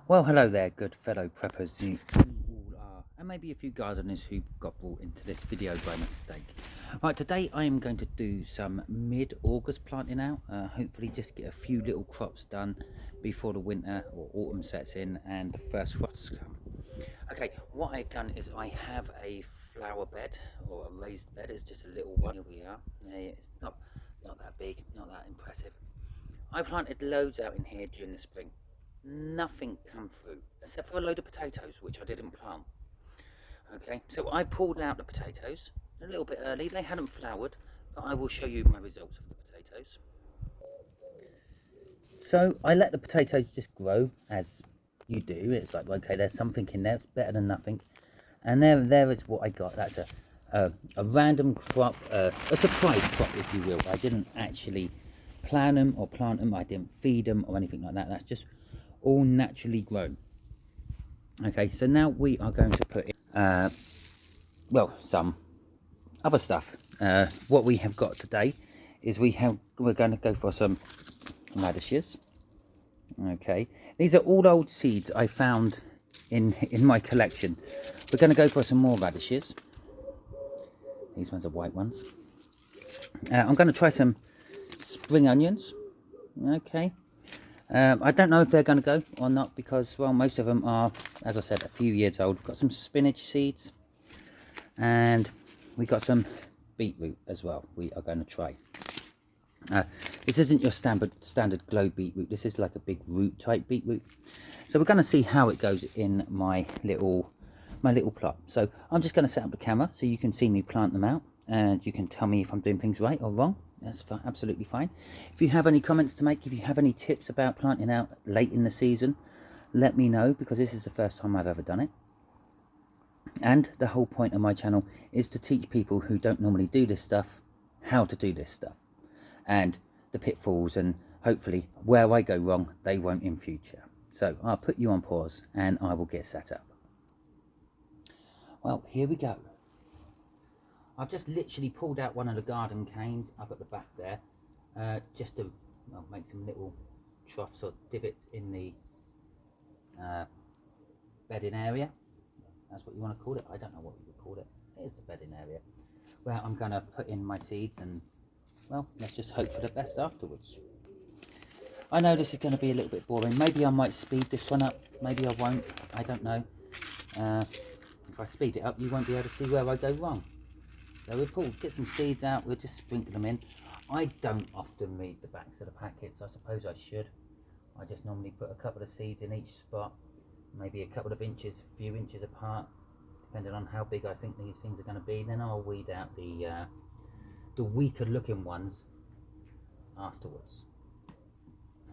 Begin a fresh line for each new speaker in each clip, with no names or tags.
Well, hello there, good fellow preppers you all are, and maybe a few gardeners who got brought into this video by mistake. Right, today I am going to do some mid-August planting out, hopefully just get a few little crops done before the winter or autumn sets in and the first frosts come. Okay, what I've done is I have a flower bed or a raised bed. It's just a little one. Here we are. Yeah, it's not that big, not that impressive. I planted loads out in here during the spring. Nothing come through except for a load of potatoes, which I didn't plant. Okay, so I pulled out the potatoes a little bit early. They hadn't flowered, but I will show you my results of the potatoes. So I let the potatoes just grow as you do. It's like, okay, there's something in there. It's better than nothing. And there is what I got. That's a random crop, a surprise crop, if you will. I didn't actually plan them or plant them. I didn't feed them or anything like that. That's just all naturally grown. Okay, so now we are going to put in, well, some other stuff. What we have got today is we're going to go for some radishes. Okay, these are all old seeds I found in my collection. We're going to go for some more radishes. These ones are white ones. I'm going to try some spring onions. Okay, I don't know if they're going to go or not because, well, most of them are, as I said, a few years old. We've got some spinach seeds and we got some beetroot as well. We are going to try. This isn't your standard glow beetroot. This is like a big root type beetroot. So we're going to see how it goes in my little plot. So I'm just going to set up the camera so you can see me plant them out, and you can tell me if I'm doing things right or wrong. That's absolutely fine. If you have any comments to make, if you have any tips about planting out late in the season, let me know, because this is the first time I've ever done it. And the whole point of my channel is to teach people who don't normally do this stuff how to do this stuff, and the pitfalls, and hopefully where I go wrong they won't in future. So I'll put you on pause and I will get set up. Well, here we go. I've just literally pulled out one of the garden canes up at the back there, just to make some little troughs or divots in the bedding area. That's what you want to call it. I don't know what you would call it. Here's the bedding area where I'm going to put in my seeds, and, well, let's just hope for the best afterwards. I know this is going to be a little bit boring. Maybe I might speed this one up. Maybe I won't. I don't know. If I speed it up, you won't be able to see where I go wrong. So we'll get some seeds out. We'll just sprinkle them in. I don't often read the backs of the packets. I suppose I should. I just normally put a couple of seeds in each spot, maybe a couple of inches, a few inches apart, depending on how big I think these things are going to be. Then I'll weed out the weaker looking ones afterwards.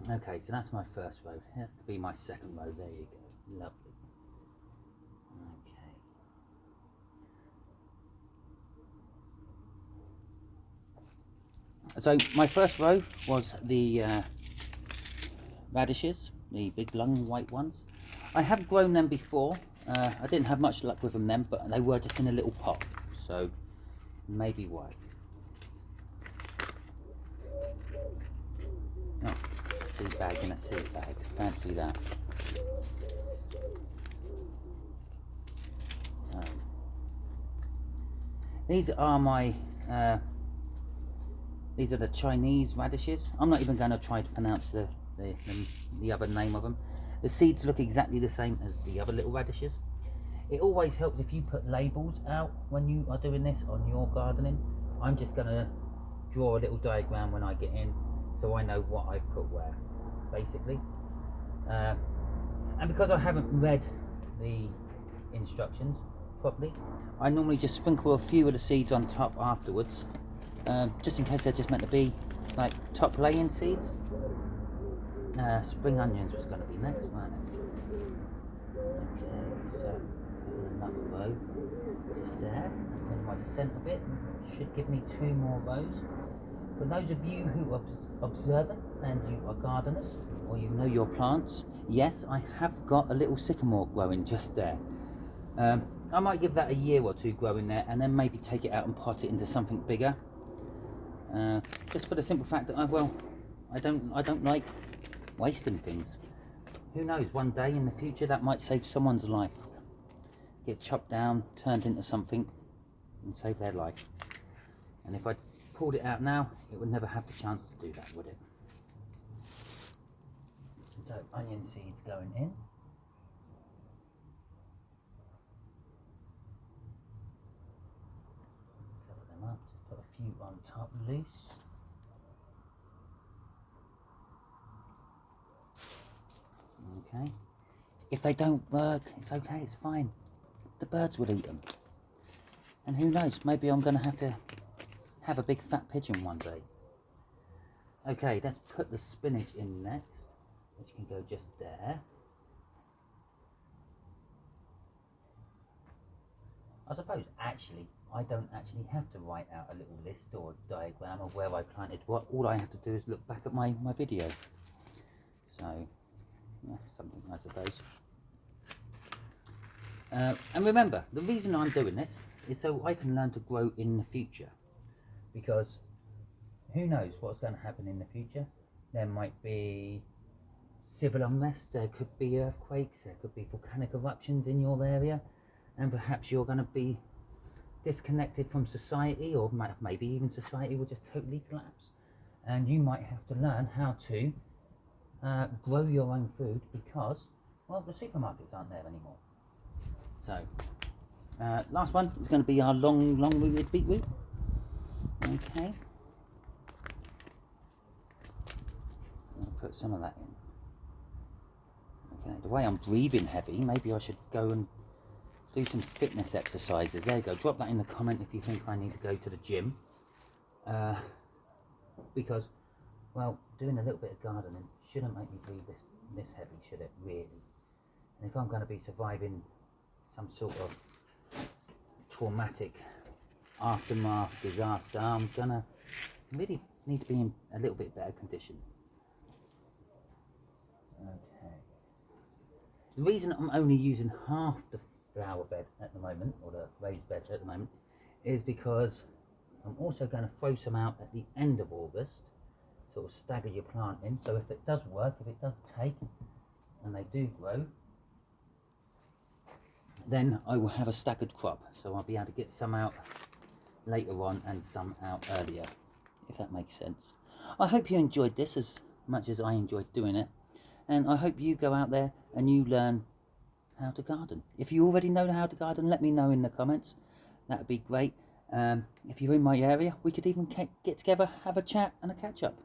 Okay, so that's my first row. It has to be my second row. There you go. Lovely. Okay. So my first row was the radishes, the big long white ones. I have grown them before. I didn't have much luck with them then, but they were just in a little pot, so maybe why. Oh, seed bag in a seed bag. Fancy that. These are my these are the Chinese radishes. I'm not even going to try to pronounce the other name of them. The seeds look exactly the same as the other little radishes. It always helps if you put labels out when you are doing this on your gardening. I'm just going to draw a little diagram when I get in, so I know what I've put where, basically. And because I haven't read the instructions properly, I normally just sprinkle a few of the seeds on top afterwards, just in case they're just meant to be like top laying seeds. Spring onions was going to be next, wasn't it? Okay, so another row just there. That's in my centre bit. Should give me 2 more rows. For those of you who are observant and you are gardeners, or you know your plants, yes, I have got a little sycamore growing just there. I might give that a year or 2 growing there, and then maybe take it out and pot it into something bigger. Just for the simple fact that I don't like wasting things. who knows, one day in the future that might save someone's life. Get chopped down, turned into something, and save their life. And if I pulled it out now, it would never have the chance to do that, would it? So onion seeds going in. Cover them up, just put a few on top loose. Okay. If they don't work, it's okay, it's fine. The birds will eat them. And who knows, maybe I'm going to have a big fat pigeon one day. Okay, let's put the spinach in next, which can go just there. I suppose actually, I don't actually have to write out a little list or diagram of where I planted what. All I have to do is look back at my video. So, yeah, something I suppose. And remember, the reason I'm doing this is so I can learn to grow in the future. Because who knows what's going to happen in the future. There might be civil unrest, there could be earthquakes, there could be volcanic eruptions in your area, and perhaps you're going to be disconnected from society, or maybe even society will just totally collapse. And you might have to learn how to grow your own food because, well, the supermarkets aren't there anymore. So, last one is going to be our long-rooted beetroot. Okay. I'll put some of that in. Okay, the way I'm breathing heavy, maybe I should go and do some fitness exercises. There you go. Drop that in the comment if you think I need to go to the gym. Because, well, doing a little bit of gardening shouldn't make me breathe this heavy, should it, really? And if I'm going to be surviving some sort of traumatic aftermath disaster, I'm going to really need to be in a little bit better condition. Okay. The reason I'm only using half the flower bed at the moment, or the raised bed at the moment, is because I'm also going to throw some out at the end of August, sort of stagger your planting. So if it does work, if it does take, and they do grow, then I will have a staggered crop. So I'll be able to get some out later on and some out earlier, if that makes sense. I hope you enjoyed this as much as I enjoyed doing it. And I hope you go out there and you learn how to garden. If you already know how to garden, let me know in the comments. That would be great. If you're in my area, we could even get together, have a chat and a catch up.